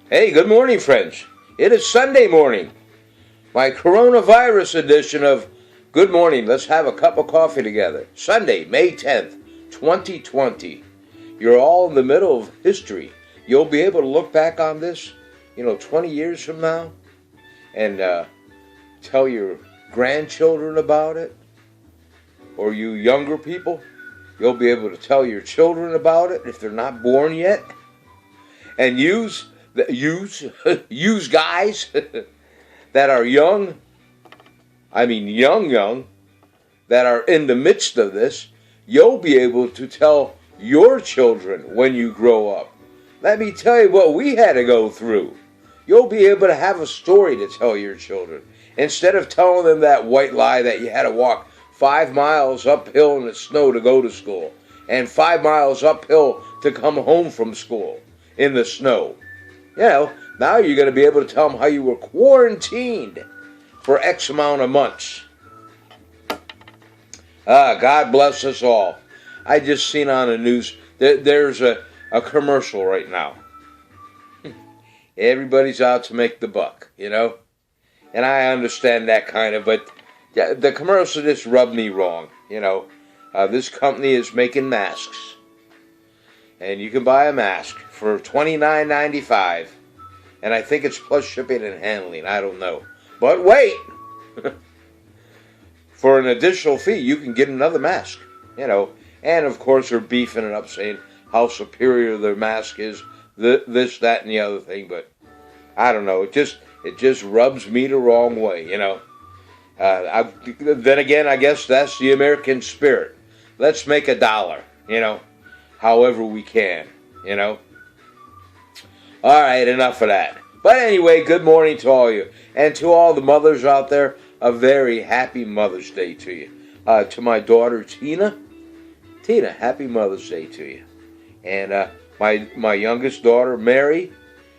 Hey, good morning, friends. It is Sunday morning, my coronavirus edition of Good Morning. Let's have a cup of coffee together. Sunday, May 10th, 2020. You're all in the middle of history. You'll be able to look back on this, 20 years from now and tell your grandchildren about it. Or you younger people, you'll be able to tell your children about it if they're not born yet. And use guys that are young, young, that are in the midst of this. You'll be able to tell your children when you grow up. Let me tell you what we had to go through. You'll be able to have a story to tell your children. Instead of telling them that white lie that you had to walk 5 miles uphill in the snow to go to school, and 5 miles uphill to come home from school in the snow. Now you're going to be able to tell them how you were quarantined for X amount of months. God bless us all. I just seen on the news that there's a commercial right now. Everybody's out to make the buck, And I understand that kind of, but the commercial just rubbed me wrong, This company is making masks. And you can buy a mask for $29.95. And I think it's plus shipping and handling. I don't know. But wait! For an additional fee, you can get another mask. And of course they're beefing it up, saying how superior their mask is, this, that, and the other thing. But I don't know. It just rubs me the wrong way, Then again, I guess that's the American spirit. Let's make $1, however we can, All right, enough of that. But anyway, good morning to all of you. And to all the mothers out there, a very happy Mother's Day to you. To my daughter, Tina, happy Mother's Day to you. And my youngest daughter, Mary,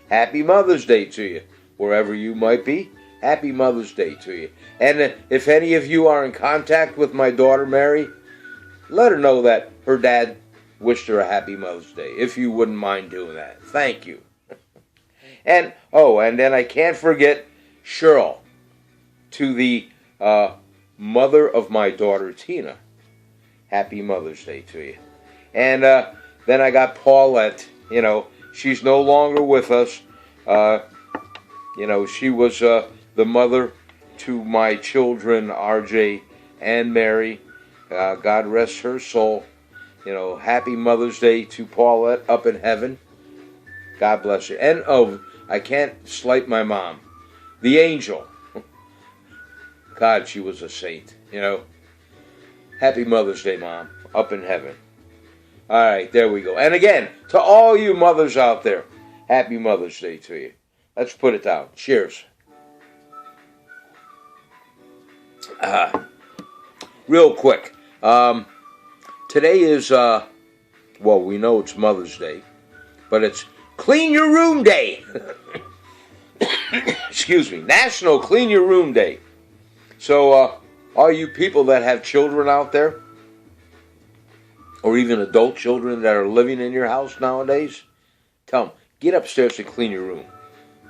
happy Mother's Day to you. Wherever you might be, happy Mother's Day to you. And if any of you are in contact with my daughter, Mary, let her know that her dad wished her a happy Mother's Day, if you wouldn't mind doing that. Thank you. And then I can't forget Cheryl, to the mother of my daughter, Tina. Happy Mother's Day to you. And then I got Paulette, she's no longer with us. She was the mother to my children, RJ and Mary. God rest her soul. Happy Mother's Day to Paulette up in heaven. God bless you. And I can't slight my mom, the angel. God, she was a saint, Happy Mother's Day, Mom, up in heaven. All right, there we go. And again, to all you mothers out there, happy Mother's Day to you. Let's put it down. Cheers. Real quick. Today is, we know it's Mother's Day, but it's Clean Your Room Day. Excuse me. National Clean Your Room Day. So, all you people that have children out there, or even adult children that are living in your house nowadays, tell them, get upstairs and clean your room.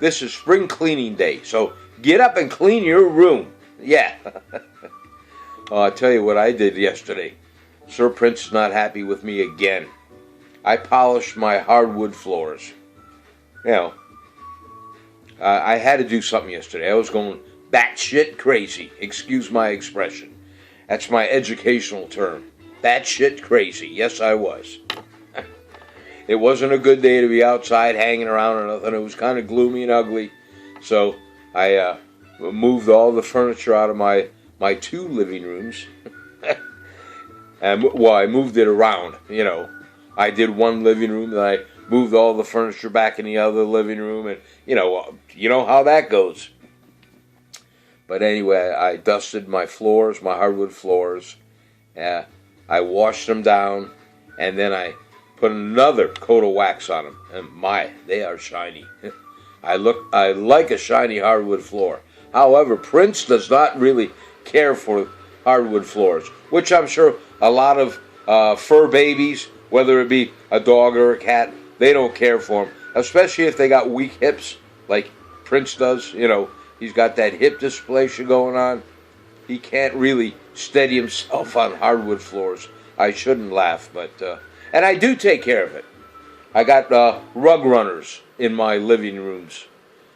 This is spring cleaning day, so get up and clean your room. Yeah. I'll tell you what I did yesterday. Sir Prince is not happy with me again. I polished my hardwood floors. I had to do something yesterday. I was going batshit crazy. Excuse my expression. That's my educational term. Batshit crazy. Yes, I was. It wasn't a good day to be outside hanging around or nothing. It was kind of gloomy and ugly. So I moved all the furniture out of my 2 living rooms. And I moved it around, I did one living room, then I moved all the furniture back in the other living room, and you know how that goes. But anyway, I dusted my floors, my hardwood floors. I washed them down, and then I put another coat of wax on them, and they are shiny. I like a shiny hardwood floor. However, Prince does not really care for hardwood floors, which I'm sure a lot of fur babies, whether it be a dog or a cat, they don't care for them. especially if they got weak hips, like Prince does. He's got that hip dysplasia going on. He can't really steady himself on hardwood floors. I shouldn't laugh, but and I do take care of it. I got rug runners in my living rooms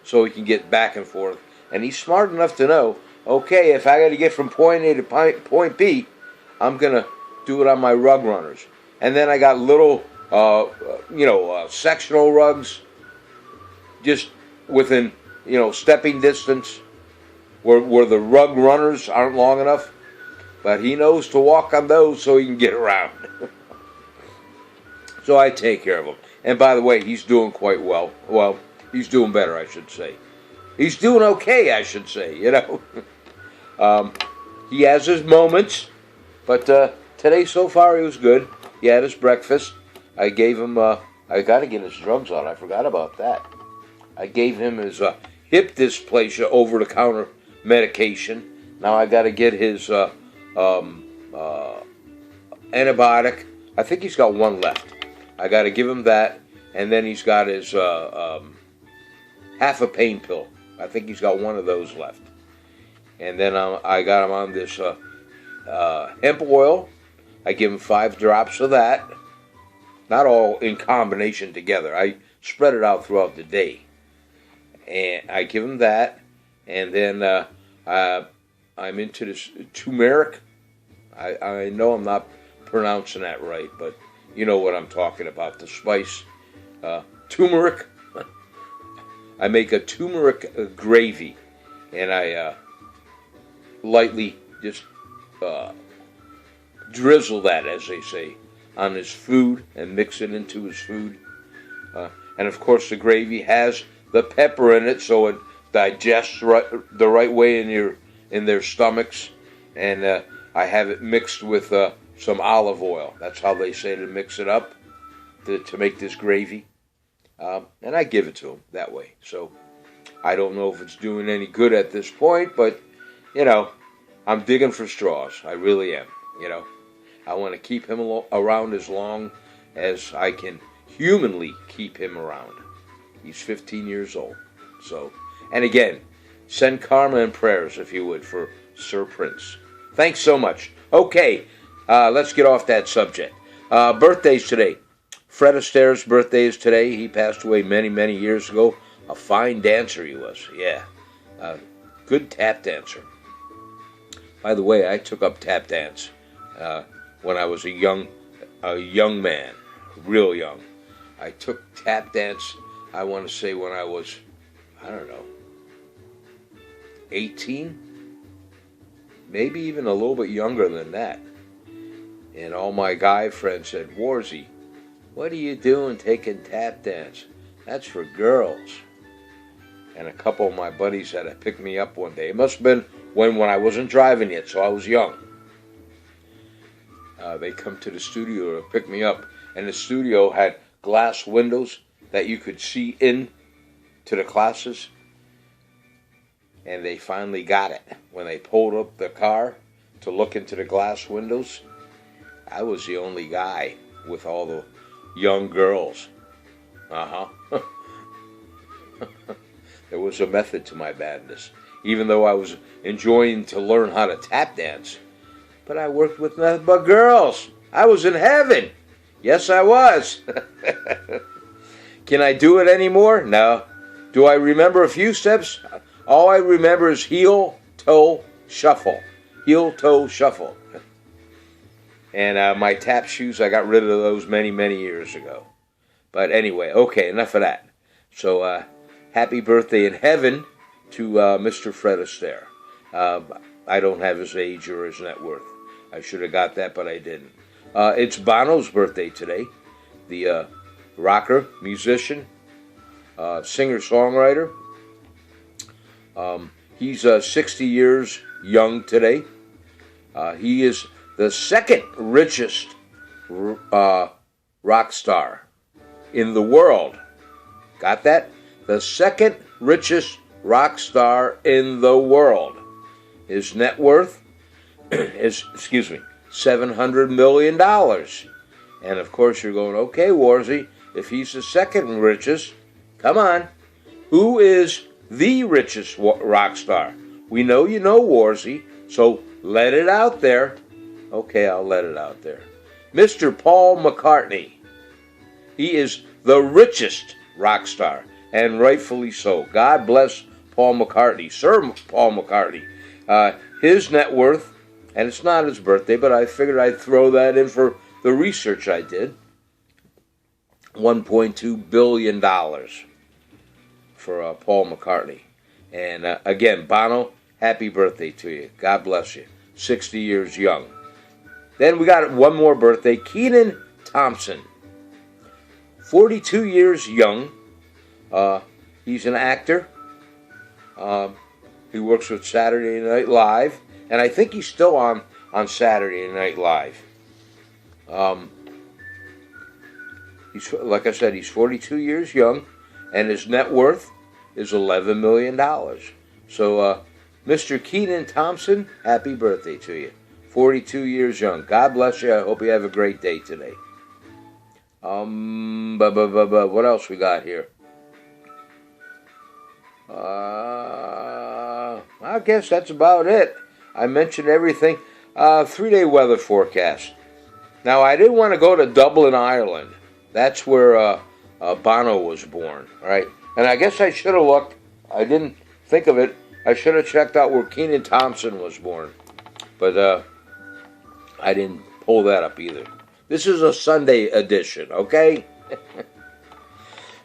so he can get back and forth. And he's smart enough to know, okay, if I got to get from point A to point B, I'm going to do it on my rug runners. And then I got little, sectional rugs just within, stepping distance where the rug runners aren't long enough. But he knows to walk on those so he can get around. So I take care of him. And by the way, he's doing quite well. Well, he's doing better, I should say. He's doing okay, I should say, He has his moments, but today so far he was good. He had his breakfast. I gave him, I got to get his drugs on. I forgot about that. I gave him his hip dysplasia over-the-counter medication. Now I got to get his antibiotic. I think he's got one left. I got to give him that, and then he's got his half a pain pill. I think he's got one of those left. And then I got him on this hemp oil. I give him 5 drops of that. Not all in combination together. I spread it out throughout the day. And I give him that. And then I'm into this turmeric. I know I'm not pronouncing that right, but you know what I'm talking about. The spice. Turmeric. I make a turmeric gravy, and I lightly just drizzle that, as they say, on his food and mix it into his food. And of course, the gravy has the pepper in it, so it digests the right way in their stomachs. And I have it mixed with some olive oil. That's how they say to mix it up to make this gravy. And I give it to him that way. So I don't know if it's doing any good at this point, but, I'm digging for straws. I really am, I want to keep him around as long as I can humanly keep him around. He's 15 years old. So, and again, send karma and prayers, if you would, for Sir Prince. Thanks so much. Okay, let's get off that subject. Birthdays today. Fred Astaire's birthday is today. He passed away many, many years ago. A fine dancer he was. Yeah. Good tap dancer. By the way, I took up tap dance when I was a young man, real young. I took tap dance, I want to say when I was, 18? Maybe even a little bit younger than that. And all my guy friends said, Warzy, what are you doing taking tap dance? That's for girls. And a couple of my buddies had to pick me up one day. It must have been when I wasn't driving yet, so I was young. They come to the studio to pick me up. And the studio had glass windows that you could see in to the classes. And they finally got it. When they pulled up the car to look into the glass windows, I was the only guy with all the young girls. There was a method to my madness. Even though I was enjoying to learn how to tap dance. But I worked with nothing but girls. I was in heaven. Yes, I was. Can I do it anymore? No. Do I remember a few steps? All I remember is heel, toe, shuffle. Heel, toe, shuffle. And my tap shoes, I got rid of those many, many years ago. But anyway, okay, enough of that. So, happy birthday in heaven to Mr. Fred Astaire. I don't have his age or his net worth. I should have got that, but I didn't. It's Bono's birthday today. The rocker, musician, singer-songwriter. He's 60 years young today. He is the second richest rock star in the world. Got that? The second richest rock star in the world. His net worth is, $700 million. And of course you're going, okay, Warzy, if he's the second richest, Come on. Who is the richest rock star? We know you know Warzy, so let it out there. Okay, I'll let it out there. Mr. Paul McCartney. He is the richest rock star, and rightfully so. God bless Paul McCartney. Sir Paul McCartney. His net worth, and it's not his birthday, but I figured I'd throw that in for the research I did. $1.2 billion for Paul McCartney. And again, Bono, happy birthday to you. God bless you. 60 years young. Then we got one more birthday, Kenan Thompson. 42 years young. He's an actor. He works with Saturday Night Live. And I think he's still on Saturday Night Live. He's, like I said, he's 42 years young. And his net worth is $11 million. So, Mr. Kenan Thompson, happy birthday to you. 42 years young. God bless you. I hope you have a great day today. What else we got here? I guess that's about it. I mentioned everything. 3-day weather forecast. Now, I didn't want to go to Dublin, Ireland. That's where Bono was born, right? And I guess I should have looked. I didn't think of it. I should have checked out where Kenan Thompson was born. But I didn't pull that up either. This is a Sunday edition, okay?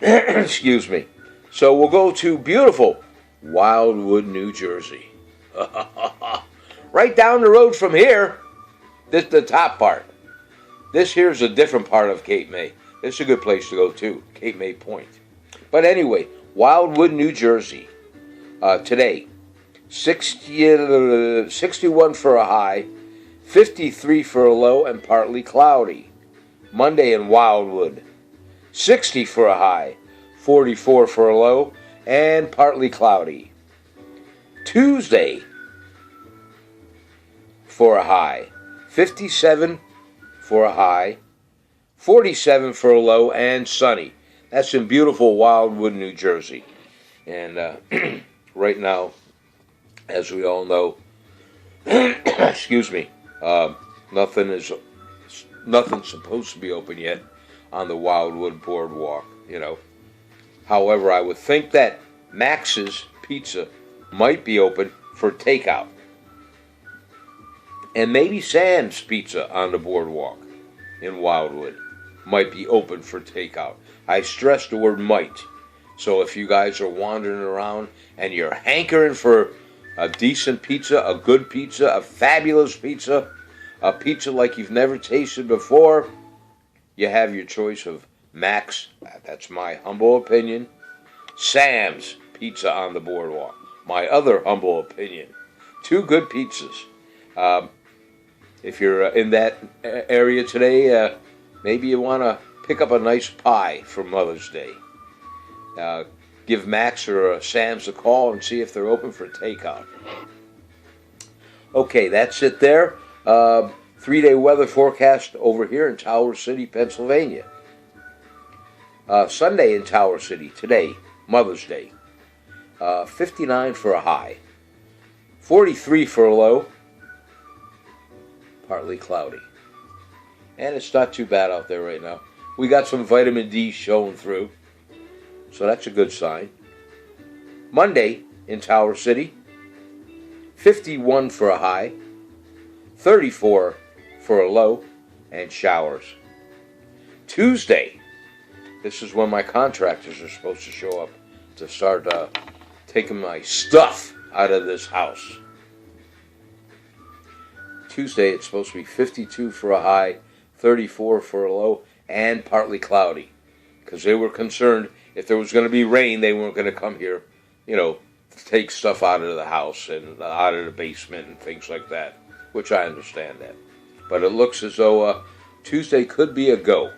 Excuse me. So we'll go to beautiful Wildwood, New Jersey. Right down the road from here. This the top part. This here's a different part of Cape May. This is a good place to go too, Cape May Point. But anyway, Wildwood, New Jersey. Today, 61 for a high, 53 for a low, and partly cloudy. Monday in Wildwood, 60 for a high, 44 for a low, and partly cloudy. Tuesday for a high, 57 for a high, 47 for a low, and sunny. That's in beautiful Wildwood, New Jersey. And right now, as we all know, excuse me, nothing's supposed to be open yet on the Wildwood Boardwalk, you know. However, I would think that Max's Pizza might be open for takeout. And maybe Sam's Pizza on the boardwalk in Wildwood might be open for takeout. I stress the word might. So if you guys are wandering around and you're hankering for a decent pizza, a good pizza, a fabulous pizza, a pizza like you've never tasted before, you have your choice of Max, that's my humble opinion, Sam's Pizza on the boardwalk, my other humble opinion. Two good pizzas. If you're in that area today, maybe you want to pick up a nice pie for Mother's Day. Give Max or Sam's a call and see if they're open for takeout. Okay, that's it there. 3-day weather forecast over here in Tower City, Pennsylvania. Sunday in Tower City, today, Mother's Day. 59 for a high. 43 for a low. Partly cloudy. And it's not too bad out there right now. We got some vitamin D showing through. So that's a good sign. Monday in Tower City, 51 for a high, 34 for a low, and showers. Tuesday, this is when my contractors are supposed to show up to start taking my stuff out of this house. Tuesday, it's supposed to be 52 for a high, 34 for a low, and partly cloudy. Because they were concerned if there was going to be rain, they weren't going to come here, you know, to take stuff out of the house and out of the basement and things like that, which I understand that. But it looks as though Tuesday could be a go.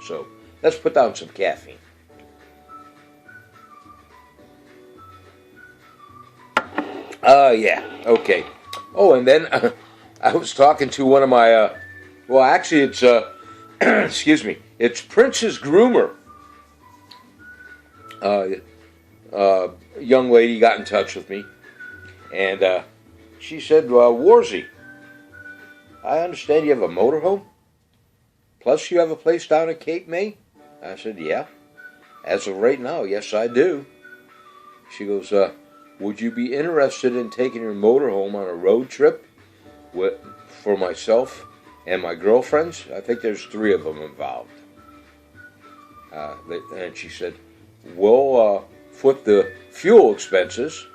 So let's put down some caffeine. Yeah, okay. Oh, and then I was talking to one of my, well, actually it's, excuse me, it's Prince's groomer. a young lady got in touch with me, and she said, Warzy, I understand you have a motorhome? Plus you have a place down at Cape May? I said, yeah. As of right now, yes, I do. She goes, would you be interested in taking your motorhome on a road trip for myself and my girlfriends? I think there's 3 of them involved. And she said, we'll foot the fuel expenses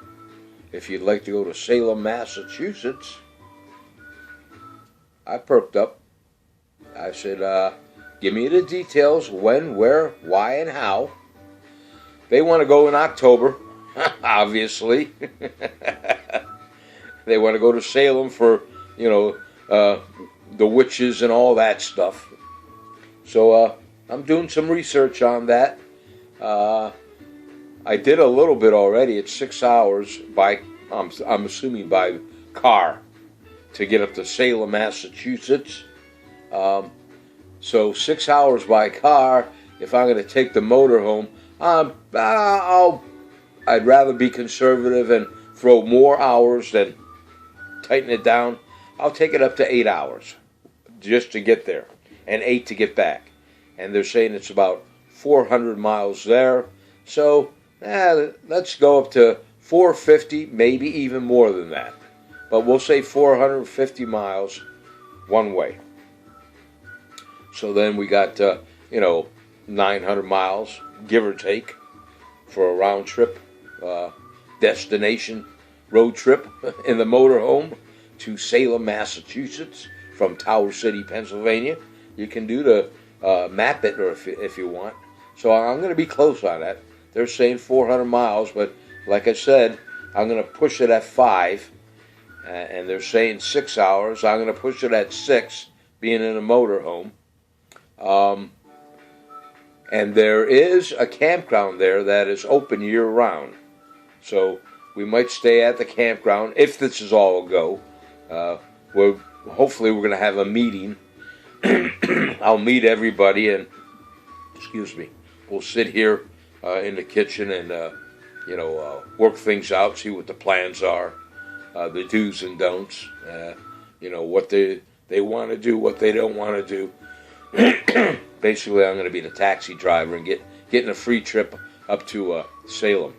if you'd like to go to Salem, Massachusetts. I perked up. I said, give me the details, when, where, why, and how. They want to go in October, obviously. They want to go to Salem for, the witches and all that stuff. So I'm doing some research on that. I did a little bit already. It's 6 hours I'm assuming by car to get up to Salem, Massachusetts. So 6 hours by car. If I'm going to take the motorhome, I'd rather be conservative and throw more hours than tighten it down. I'll take it up to 8 hours just to get there and 8 to get back. And they're saying it's about 400 miles there. So let's go up to 450, maybe even more than that. But we'll say 450 miles one way. So then we got, 900 miles, give or take, for a round trip, destination road trip in the motorhome to Salem, Massachusetts from Tower City, Pennsylvania. You can do the map it or if you want. So I'm going to be close on that. They're saying 400 miles, but like I said, I'm going to push it at 5. And they're saying 6 hours. I'm going to push it at 6, being in a motorhome. And there is a campground there that is open year-round. So we might stay at the campground if this is all a go. Hopefully we're going to have a meeting. I'll meet everybody and, we'll sit here in the kitchen and, work things out, see what the plans are, the do's and don'ts, what they want to do, what they don't want to do. Basically, I'm going to be the taxi driver and getting a free trip up to Salem.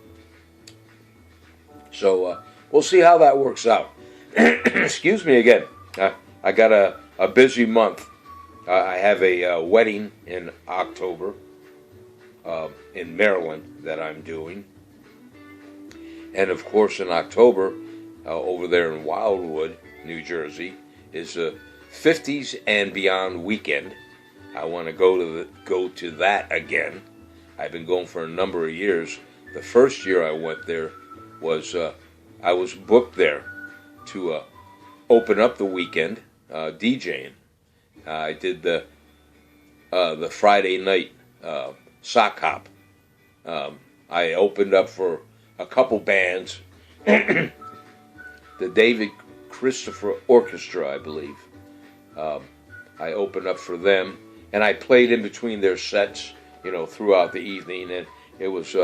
So we'll see how that works out. Excuse me again. I got a busy month. I have a wedding in October in Maryland that I'm doing. And of course in October, over there in Wildwood, New Jersey, is a 50s and Beyond weekend. I want to go to that again. I've been going for a number of years. The first year I went there was I was booked there to open up the weekend DJing. I did the Friday night sock hop. I opened up for a couple bands, the David Christopher Orchestra, I believe. I opened up for them, and I played in between their sets, throughout the evening, and it was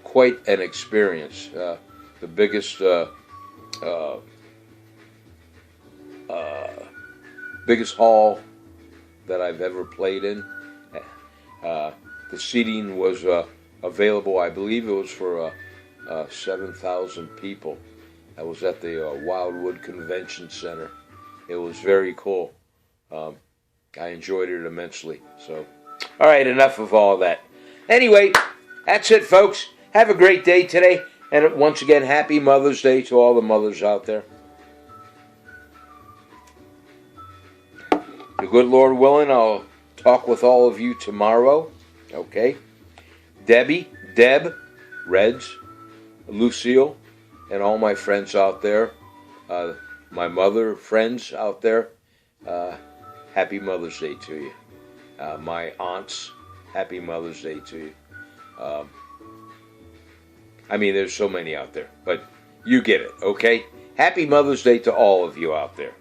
quite an experience. The biggest hall that I've ever played in. The seating was available. I believe it was for 7,000 people. I was at the Wildwood Convention Center. It was very cool. I enjoyed it immensely. So, all right, enough of all that. Anyway, that's it, folks. Have a great day today. And once again, happy Mother's Day to all the mothers out there. The good Lord willing, I'll talk with all of you tomorrow. Okay? Debbie, Deb, Reds, Lucille, and all my friends out there. My mother, friends out there. Happy Mother's Day to you. My aunts, happy Mother's Day to you. There's so many out there, but you get it, okay? Happy Mother's Day to all of you out there.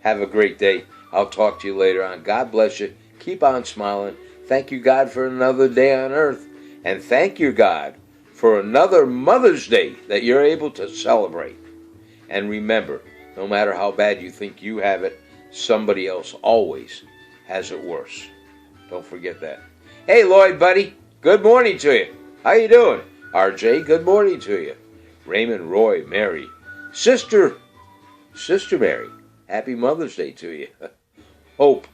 Have a great day. I'll talk to you later on. God bless you. Keep on smiling. Thank you, God, for another day on earth. And thank you, God, for another Mother's Day that you're able to celebrate. And remember, no matter how bad you think you have it, somebody else always has it worse. Don't forget that. Hey, Lloyd, buddy. Good morning to you. How you doing? RJ, good morning to you. Raymond, Roy, Mary. Sister Mary, happy Mother's Day to you. Hope.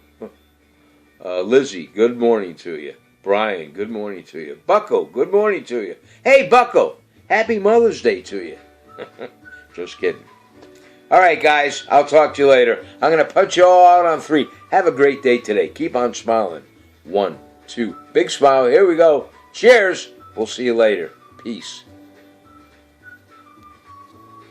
Lizzie, good morning to you. Brian, good morning to you. Bucko, good morning to you. Hey, Bucko, happy Mother's Day to you. Just kidding. All right, guys, I'll talk to you later. I'm going to punch you all out on 3. Have a great day today. Keep on smiling. 1, 2. Big smile. Here we go. Cheers. We'll see you later. Peace.